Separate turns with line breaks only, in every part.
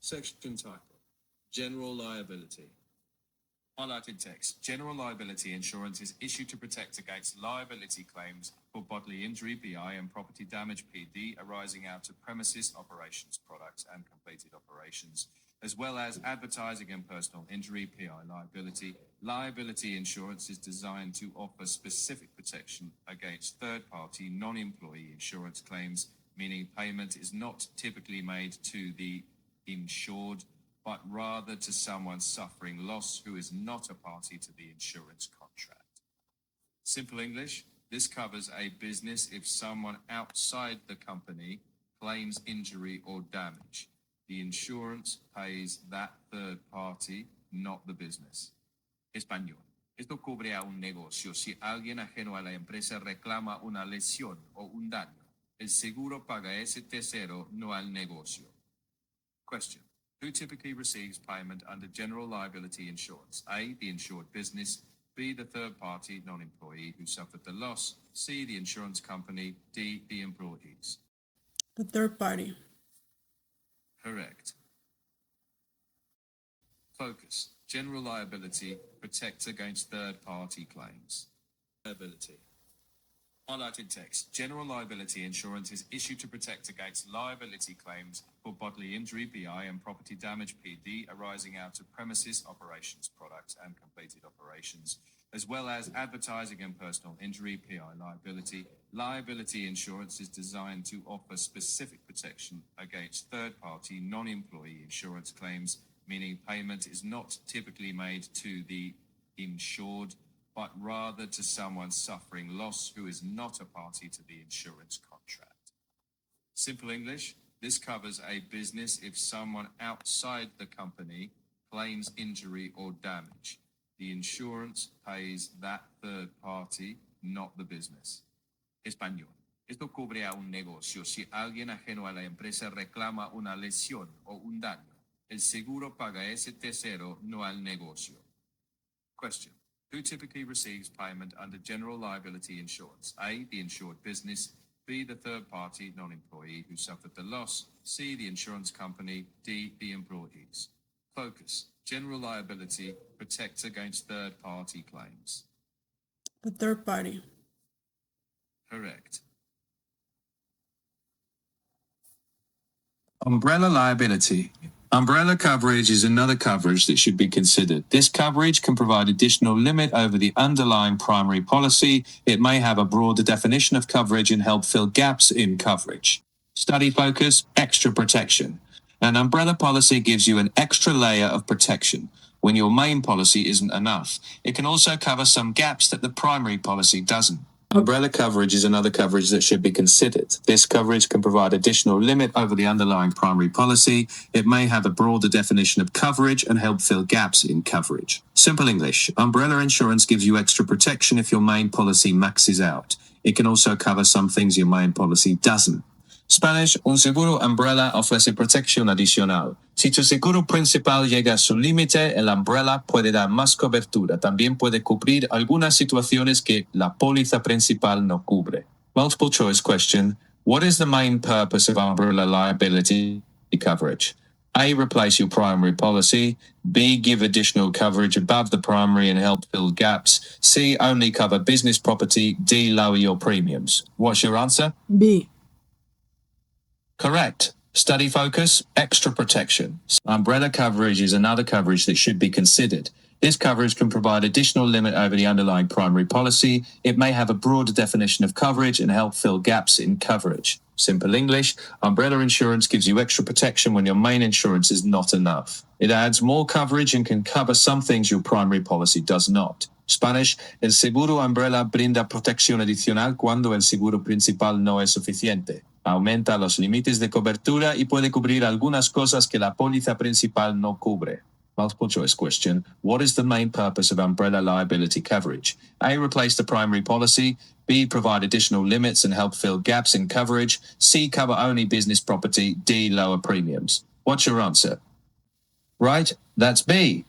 Section title: General Liability. Highlighted text. General liability insurance is issued to protect against liability claims for bodily injury (BI) and property damage (PD) arising out of premises, operations, products, and completed operations, as well as advertising and personal injury (PI) liability. Liability insurance is designed to offer specific protection against third-party non-employee insurance claims, meaning payment is not typically made to the insured, but rather to someone suffering loss who is not a party to the insurance contract. Simple English, this covers a business if someone outside the company claims injury or damage. The insurance pays that third party, not the business. Español. Esto cubre a un negocio si alguien ajeno a la empresa reclama una lesión o un daño. El seguro paga ese tercero, no al negocio. Question. Who typically receives payment under general liability insurance? A, the insured business. B, the third party, non-employee who suffered the loss. C, the insurance company. D, the employees.
The third party.
Correct. Focus. General liability protects against third-party claims. Liability. Highlighted text. General liability insurance is issued to protect against liability claims for bodily injury (BI) and property damage (PD) arising out of premises, operations, products, and completed operations, as well as advertising and personal injury (PI) liability. Liability insurance is designed to offer specific protection against third-party non-employee insurance claims, meaning payment is not typically made to the insured, but rather to someone suffering loss who is not a party to the insurance contract. Simple English, this covers a business if someone outside the company claims injury or damage. The insurance pays that third party, not the business. Español. Esto cubre a un negocio si alguien ajeno a la empresa reclama una lesión o un daño. El seguro paga ese tercero, no al negocio. Question. Who typically receives payment under general liability insurance? A, the insured business. B, the third party, non-employee who suffered the loss. C, the insurance company. D, the employees. Focus. General liability protects against third party claims.
The third party.
Correct.
Umbrella liability. Umbrella coverage is another coverage that should be considered. This coverage can provide additional limit over the underlying primary policy. It may have a broader definition of coverage and help fill gaps in coverage. Study focus, extra protection. An umbrella policy gives you an extra layer of protection when your main policy isn't enough. It can also cover some gaps that the primary policy doesn't. Umbrella coverage is another coverage that should be considered. This coverage can provide additional limit over the underlying primary policy. It may have a broader definition of coverage and help fill gaps in coverage. Simple English. Umbrella insurance gives you extra protection if your main policy maxes out. It can also cover some things your main policy doesn't. Spanish, un seguro umbrella ofrece protección adicional. Si tu seguro principal llega a su límite, el umbrella puede dar más cobertura. También puede cubrir algunas situaciones que la póliza principal no cubre. Multiple choice question. What is the main purpose of umbrella liability coverage? A. Replace your primary policy. B. Give additional coverage above the primary and help fill gaps. C. Only cover business property. D. Lower your premiums. What's your answer?
B.
Correct. Study focus, extra protection. Umbrella coverage is another coverage that should be considered. This coverage can provide additional limit over the underlying primary policy. It may have a broader definition of coverage and help fill gaps in coverage. Simple English, umbrella insurance gives you extra protection when your main insurance is not enough. It adds more coverage and can cover some things your primary policy does not. Spanish, el seguro umbrella brinda protección adicional cuando el seguro principal no es suficiente. Aumenta los límites de cobertura y puede cubrir algunas cosas que la póliza principal no cubre. Multiple choice question. What is the main purpose of umbrella liability coverage? A. Replace the primary policy. B. Provide additional limits and help fill gaps in coverage. C. Cover only business property. D. Lower premiums. What's your answer? Right, that's B.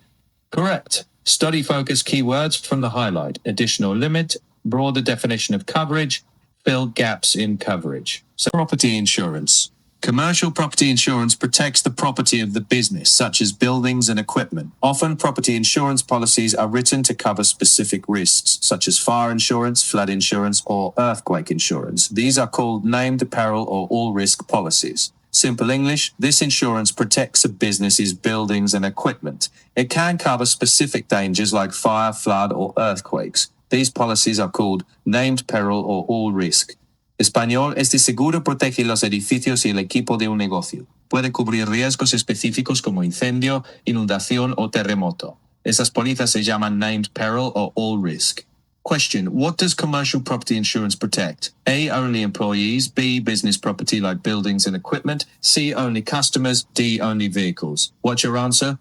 Correct. Study focus keywords from the highlight. Additional limit, broader definition of coverage, fill gaps in coverage. So property insurance. Commercial property insurance protects the property of the business, such as buildings and equipment. Often, property insurance policies are written to cover specific risks, such as fire insurance, flood insurance, or earthquake insurance. These are called named peril or all-risk policies. Simple English, this insurance protects a business's buildings and equipment. It can cover specific dangers like fire, flood, or earthquakes. These policies are called named peril or all-risk. Español, este seguro protege los edificios y el equipo de un negocio. Puede cubrir riesgos específicos como incendio, inundación o terremoto. Esas pólizas se llaman named peril or all risk. Question: what does commercial property insurance protect? A. Only employees. B. Business property like buildings and equipment. C. Only customers. D. Only vehicles. What's your answer?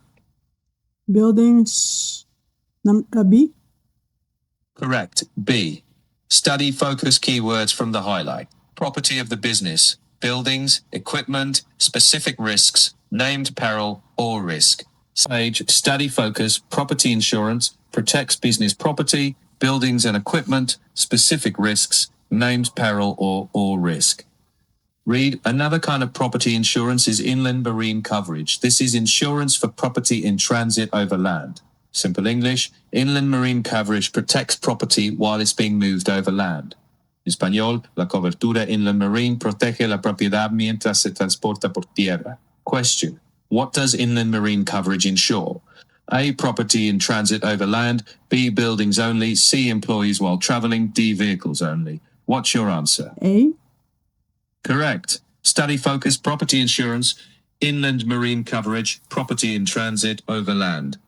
Buildings. B.
Correct. B. Study focus keywords from the highlight. Property of the business, buildings, equipment, specific risks, named peril, or risk. Page, study focus, property insurance, protects business property, buildings and equipment, specific risks, named peril, or all risk. Read, another kind of property insurance is inland marine coverage. This is insurance for property in transit over land. Simple English, inland marine coverage protects property while it's being moved over land. Español, la cobertura inland marine protege la propiedad mientras se transporta por tierra. Question: what does inland marine coverage insure? A. Property in transit over land. B. Buildings only. C. Employees while traveling. D. Vehicles only. What's your answer?
A.
Correct. Study focus, property insurance, inland marine coverage, property in transit over land.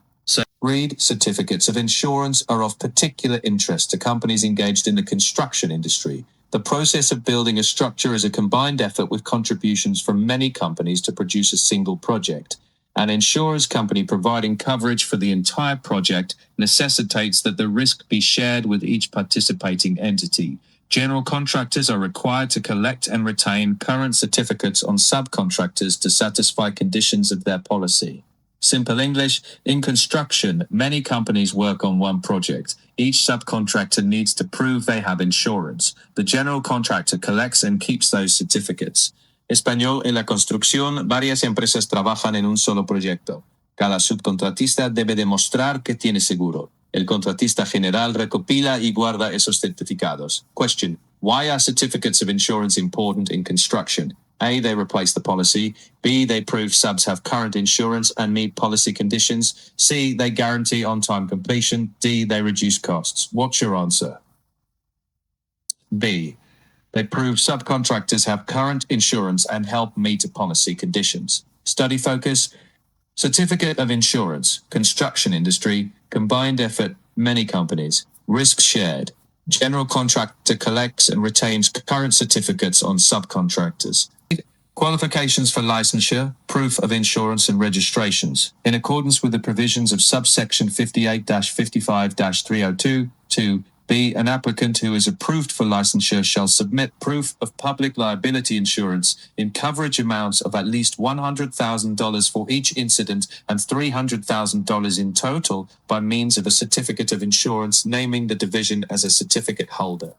Read, certificates of insurance are of particular interest to companies engaged in the construction industry. The process of building a structure is a combined effort with contributions from many companies to produce a single project. An insurance company providing coverage for the entire project necessitates that the risk be shared with each participating entity. General contractors are required to collect and retain current certificates on subcontractors to satisfy conditions of their policy. Simple English, in construction, many companies work on one project. Each subcontractor needs to prove they have insurance. The general contractor collects and keeps those certificates. Español, en la construcción, varias empresas trabajan en un solo proyecto. Cada subcontratista debe demostrar que tiene seguro. El contratista general recopila y guarda esos certificados. Question: why are certificates of insurance important in construction? A. They replace the policy. B. They prove subs have current insurance and meet policy conditions. C. They guarantee on-time completion. D. They reduce costs. What's your answer? B. They prove subcontractors have current insurance and help meet policy conditions. Study focus, certificate of insurance, construction industry, combined effort, many companies, risk shared. General contractor collects and retains current certificates on subcontractors. Qualifications for licensure, proof of insurance and registrations. In accordance with the provisions of subsection 58-55-302, 2b, an applicant who is approved for licensure shall submit proof of public liability insurance in coverage amounts of at least $100,000 for each incident and $300,000 in total by means of a certificate of insurance naming the division as a certificate holder.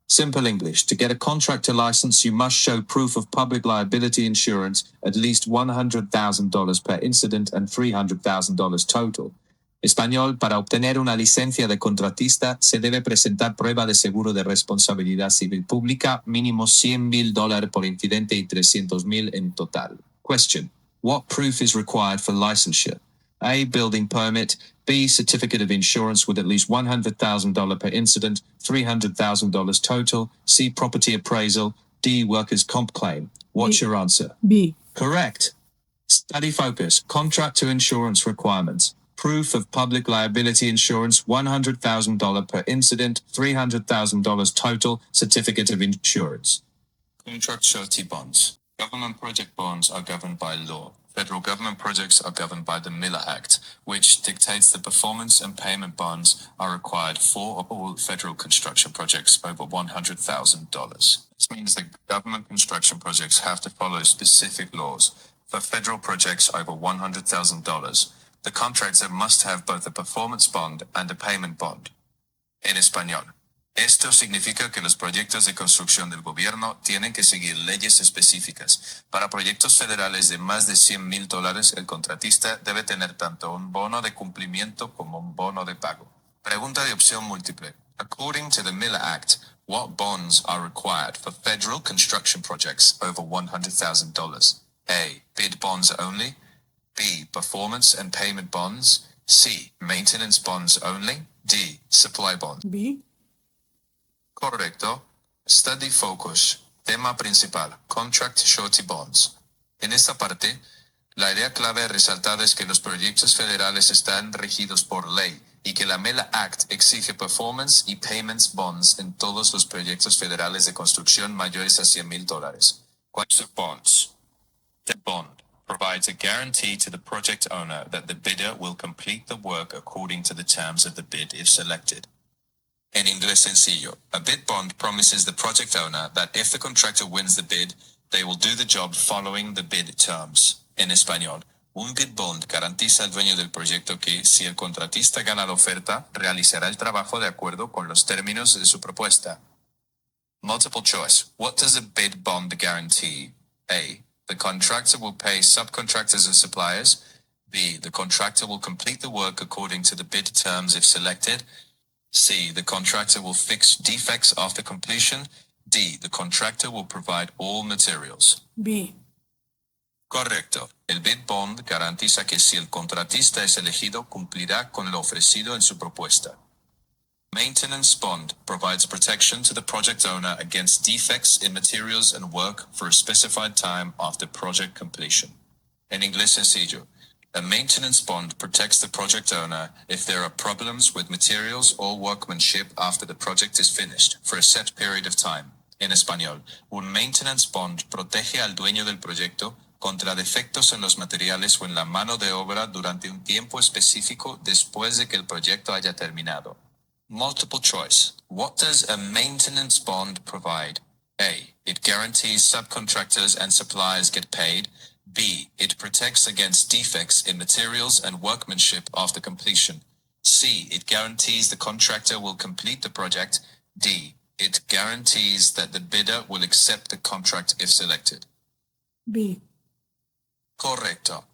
Simple English, to get a contractor license, you must show proof of public liability insurance, at least $100,000 per incident and $300,000 total. Español, para obtener una licencia de contratista, se debe presentar prueba de seguro de responsabilidad civil pública, mínimo $100,000 por incidente y $300,000 en total. Question: what proof is required for licensure? A. Building permit. B. Certificate of insurance with at least $100,000 per incident, $300,000 total. C. Property appraisal. D. Workers' comp claim. What's
B.
your answer?
B.
Correct. Study focus. Contractor insurance requirements. Proof of public liability insurance, $100,000 per incident, $300,000 total. Certificate of insurance. Contract surety bonds. Government project bonds are governed by law. Federal government projects are governed by the Miller Act, which dictates that performance and payment bonds are required for all federal construction projects over $100,000. This means that government construction projects have to follow specific laws. For federal projects over $100,000, the contractor must have both a performance bond and a payment bond. En español,
Esto significa que los proyectos de construcción del gobierno tienen que seguir leyes específicas. Para proyectos federales de más de $100,000, el contratista debe tener tanto un bono de cumplimiento como un bono de pago. Pregunta de opción múltiple. According to the Miller Act, what bonds are required for federal construction projects over $100,000? A. Bid bonds only. B. Performance and payment bonds. C. Maintenance bonds only. D. Supply bonds.
B.
Correcto. Study focus. Tema principal. Contract surety bonds. En esta parte, la idea clave resaltada es que los proyectos federales están regidos por ley y que la Miller Act exige performance y payments bonds en todos los proyectos federales de construcción mayores a $100,000. Types of bonds. The bond provides a guarantee to the project owner that the bidder will complete the work according to the terms of the bid if selected. En inglés sencillo, a bid bond promises the project owner that if the contractor wins the bid, they will do the job following the bid terms. En español, un bid bond garantiza al dueño del proyecto que, si el contratista gana la oferta, realizará el trabajo de acuerdo con los términos de su propuesta. Multiple choice. What does a bid bond guarantee? A. The contractor will pay subcontractors and suppliers. B. The contractor will complete the work according to the bid terms if selected. C. The contractor will fix defects after completion. D. The contractor will provide all materials.
B.
Correcto. El bid bond garantiza que si el contratista es elegido, cumplirá con lo ofrecido en su propuesta. Maintenance bond provides protection to the project owner against defects in materials and work for a specified time after project completion. En inglés sencillo, a maintenance bond protects the project owner if there are problems with materials or workmanship after the project is finished for a set period of time. En español, un maintenance bond protege al dueño del proyecto contra defectos en los materiales o en la mano de obra durante un tiempo específico después de que el proyecto haya terminado. Multiple choice. What does a maintenance bond provide? A. It guarantees subcontractors and suppliers get paid. B. It protects against defects in materials and workmanship after completion. C. It guarantees the contractor will complete the project. D. It guarantees that the bidder will accept the contract if selected.
B.
Correcto.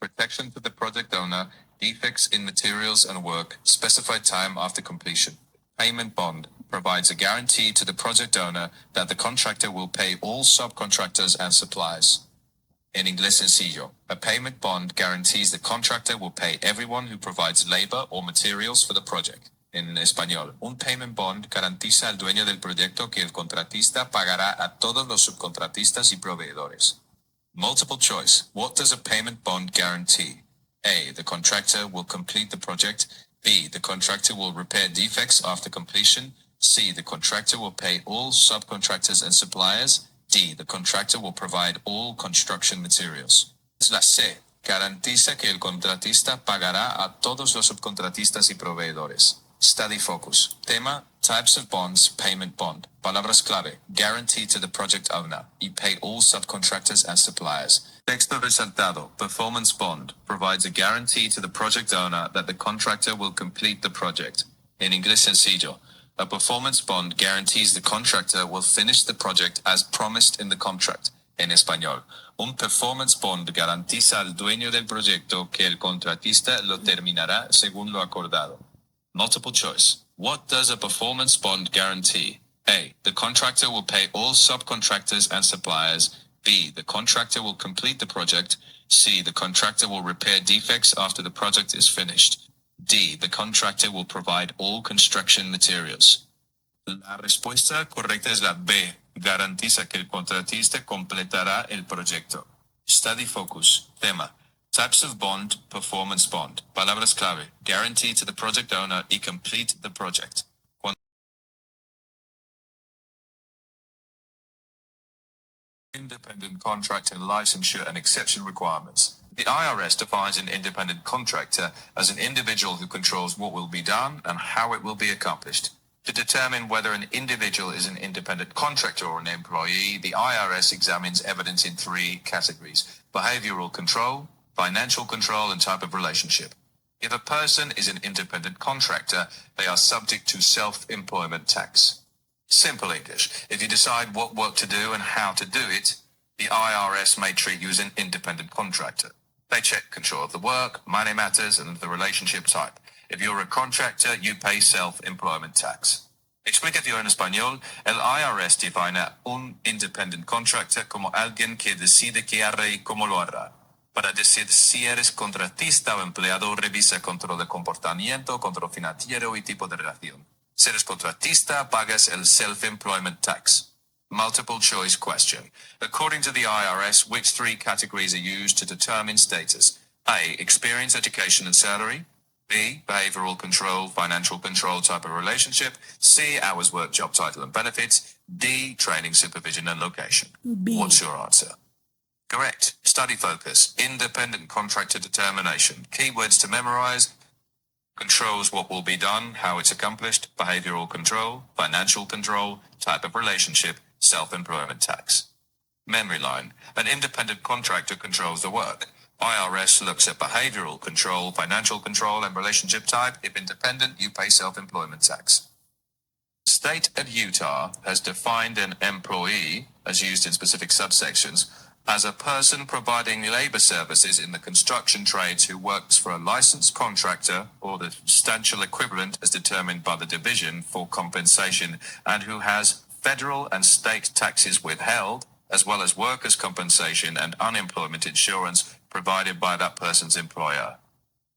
Protection to the project owner, defects in materials and work, specified time after completion. Payment bond provides a guarantee to the project owner that the contractor will pay all subcontractors and suppliers. En inglés sencillo, a payment bond guarantees the contractor will pay everyone who provides labor or materials for the project. En español, un payment bond garantiza al dueño del proyecto que el contratista pagará a todos los subcontratistas y proveedores. Multiple choice. What does a payment bond guarantee? A. The contractor will complete the project. B. The contractor will repair defects after completion. C. The contractor will pay all subcontractors and suppliers. D. The contractor will provide all construction materials. La C. Garantiza que el contratista pagará a todos los subcontratistas y proveedores. Study focus. Tema: Types of bonds, payment bond. Palabras clave: guarantee to the project owner y pay all subcontractors and suppliers. Texto resaltado: performance bond provides a guarantee to the project owner that the contractor will complete the project. En inglés sencillo, a performance bond guarantees the contractor will finish the project as promised in the contract. En español, un performance bond garantiza al dueño del proyecto que el contratista lo terminará según lo acordado. Multiple choice. What does a performance bond guarantee? A. The contractor will pay all subcontractors and suppliers. B. The contractor will complete the project. C. The contractor will repair defects after the project is finished. D. The contractor will provide all construction materials. La respuesta correcta es la B. Garantiza que el contratista completará el proyecto. Study focus. Tema: Types of bond, performance bond. Palabras clave: guarantee to the project owner y complete the project. Independent contractor licensure and exception requirements. The IRS defines an independent contractor as an individual who controls what will be done and how it will be accomplished. To determine whether an individual is an independent contractor or an employee, the IRS examines evidence in three categories: behavioral control, financial control, and type of relationship.
If a person is an independent contractor, they are subject to self-employment tax. Simple English. If you decide what work to do and how to do it, the IRS may treat you as an independent contractor. They check control of the work, money matters, and the relationship type. If you're a contractor, you pay self-employment tax. Explicación en español. El IRS define a un independent contractor como alguien que decide qué hará y cómo lo hará. Para decir si eres contratista o empleado, revisa control de comportamiento, control financiero y tipo de relación. Si eres contratista, pagas el self-employment tax. Multiple choice question. According to the IRS, which three categories are used to determine status? A. Experience, education, and salary. B. Behavioral control, financial control type of relationship. C. Hours work, job title, and benefits. D. Training, supervision, and location.
B.
What's your answer? Correct. Study focus. Independent contractor determination. Keywords to memorize. Controls what will be done, how it's accomplished. Behavioral control, financial control, type of relationship, self-employment tax. Memory line. An independent contractor controls the work. IRS looks at behavioral control, financial control, and relationship type. If independent, you pay self-employment tax. The state of Utah has defined an employee, as used in specific subsections, as a person providing labor services in the construction trades who works for a licensed contractor or the substantial equivalent as determined by the division for compensation and who has federal and state taxes withheld, as well as workers' compensation and unemployment insurance provided by that person's employer.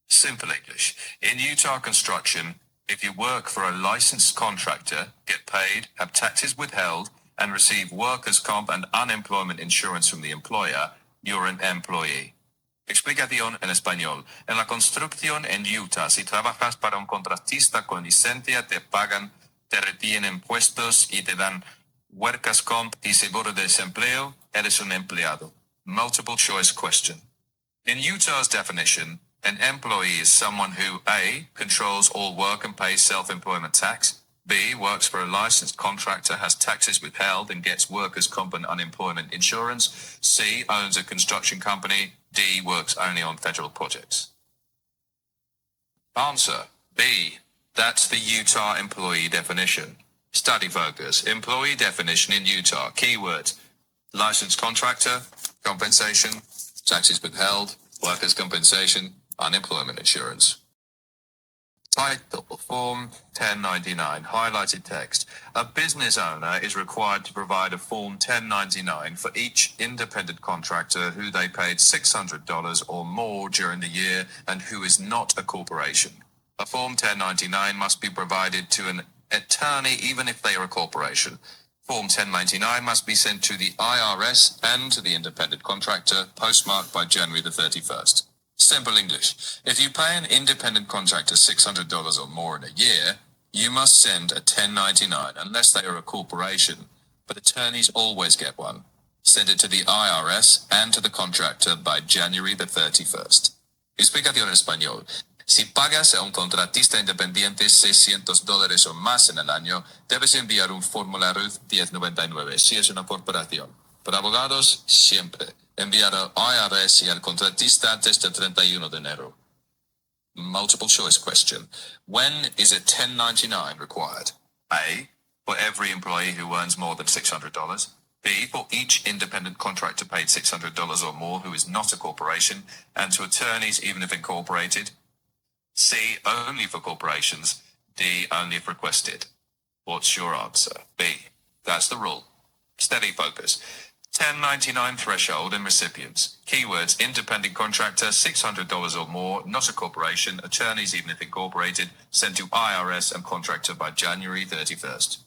Simple English. In Utah construction, if you work for a licensed contractor, get paid, have taxes withheld, and receive workers' comp and unemployment insurance from the employer, you're an employee. Explicación en español. En la construcción en Utah, si trabajas para un contratista con licencia, te pagan, te retienen impuestos y te dan workers' comp y seguro de desempleo, eres un empleado. Multiple choice question. In Utah's definition, an employee is someone who A. controls all work and pays self-employment tax, B. works for a licensed contractor, has taxes withheld, and gets workers' comp and unemployment insurance, C. owns a construction company, D. works only on federal projects. Answer B. That's the Utah employee definition. Study focus. Employee definition in Utah. Keywords. Licensed contractor, compensation, taxes withheld, workers' compensation, unemployment insurance. Title, Form 1099, highlighted text. A business owner is required to provide a Form 1099 for each independent contractor who they paid $600 or more during the year and who is not a corporation. A Form 1099 must be provided to an attorney even if they are a corporation. Form 1099 must be sent to the IRS and to the independent contractor, postmarked by January the 31st. Simple English. If you pay an independent contractor $600 or more in a year, you must send a 1099 unless they are a corporation, but attorneys always get one. Send it to the IRS and to the contractor by January the 31st. Explicación en español. Si pagas a un contratista independiente $600 o más en el año, debes enviar un formulario 1099 si es una corporación. Para abogados, siempre. Enviar al IRS y al contratista antes del 31 de enero. Multiple choice question. When is a 1099 required? A. For every employee who earns more than $600. B. For each independent contractor paid $600 or more who is not a corporation, and to attorneys even if incorporated. C. Only for corporations. D. Only if requested. What's your answer? B. That's the rule. Steady focus. 1099 threshold and recipients. Keywords: independent contractor, $600 or more, not a corporation, attorneys even if incorporated, sent to IRS and contractor by January 31st.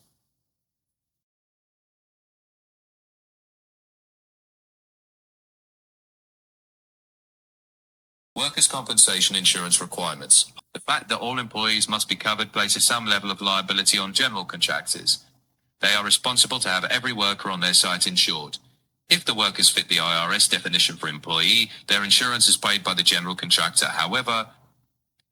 Workers' compensation insurance requirements. The fact that all employees must be covered places some level of liability on general contractors. They are responsible to have every worker on their site insured. If the workers fit the IRS definition for employee, their insurance is paid by the general contractor. However,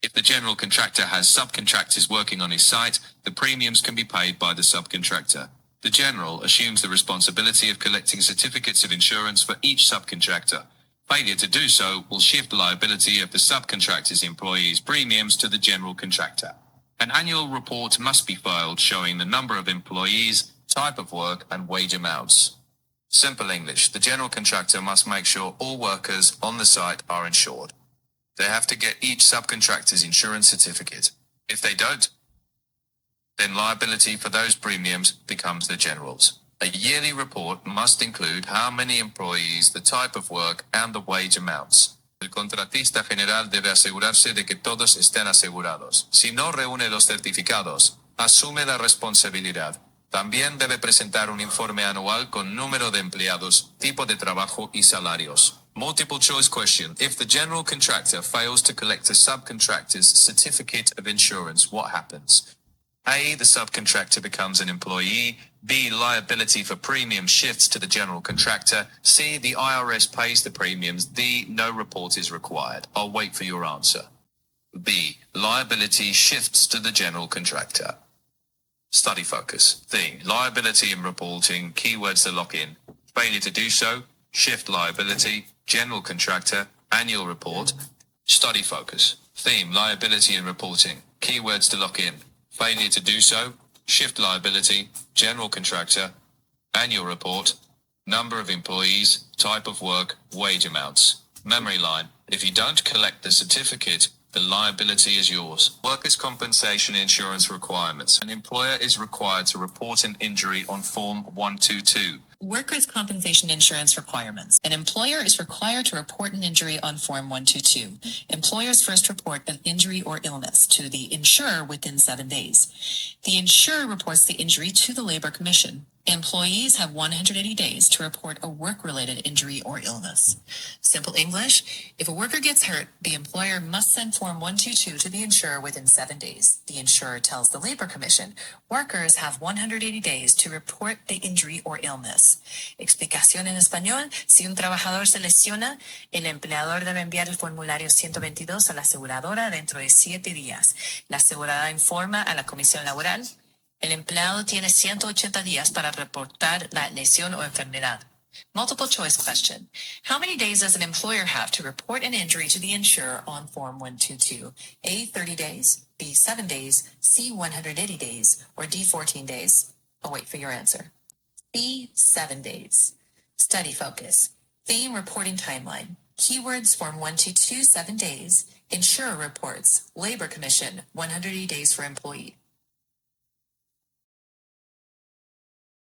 if the general contractor has subcontractors working on his site, the premiums can be paid by the subcontractor. The general assumes the responsibility of collecting certificates of insurance for each subcontractor. Failure to do so will shift liability of the subcontractor's employees' premiums to the general contractor. An annual report must be filed showing the number of employees, type of work, and wage amounts. Simple English, the general contractor must make sure all workers on the site are insured. They have to get each subcontractor's insurance certificate. If they don't, then liability for those premiums becomes the general's. A yearly report must include how many employees, the type of work, and the wage amounts. El contratista general debe asegurarse de que todos estén asegurados. Si no reúne los certificados, asume la responsabilidad. También debe presentar un informe anual con número de empleados, tipo de trabajo y salarios. Multiple choice question. If the general contractor fails to collect a subcontractor's certificate of insurance, what happens? A. The subcontractor becomes an employee. B. Liability for premium shifts to the general contractor. C. The IRS pays the premiums. D. No report is required. I'll wait for your answer. B. Liability shifts to the general contractor. Study focus. Theme. Liability and reporting. Keywords to lock in. Failure to do so. Shift liability. General contractor. Annual report. Study focus. Theme. Liability and reporting. Keywords to lock in. Failure to do so. Shift liability. General contractor. Annual report. Number of employees. Type of work. Wage amounts. Memory line. If you don't collect the certificate, the liability is yours. Workers' compensation insurance requirements. An employer is required to report an injury on Form 122.
Workers' compensation insurance requirements. An employer is required to report an injury on Form 122. Employers first report an injury or illness to the insurer within 7 days. The insurer reports the injury to the Labor Commission. Employees have 180 days to report a work-related injury or illness. Simple English, if a worker gets hurt, the employer must send Form 122 to the insurer within 7 days. The insurer tells the Labor Commission, workers have 180 days to report the injury or illness. Explicación en español, si un trabajador se lesiona, el empleador debe enviar el formulario 122 a la aseguradora dentro de 7 días. La asegurada informa a la comisión laboral. El empleado tiene 180 días para reportar la lesión o enfermedad. Multiple choice question. How many days does an employer have to report an injury to the insurer on Form 122? A, 30 days, B, 7 days, C, 180 days, or D, 14 days? I'll wait for your answer. B, 7 days. Study focus. Theme reporting timeline. Keywords Form 122, 7 days. Insurer reports. Labor Commission, 180 days for employee.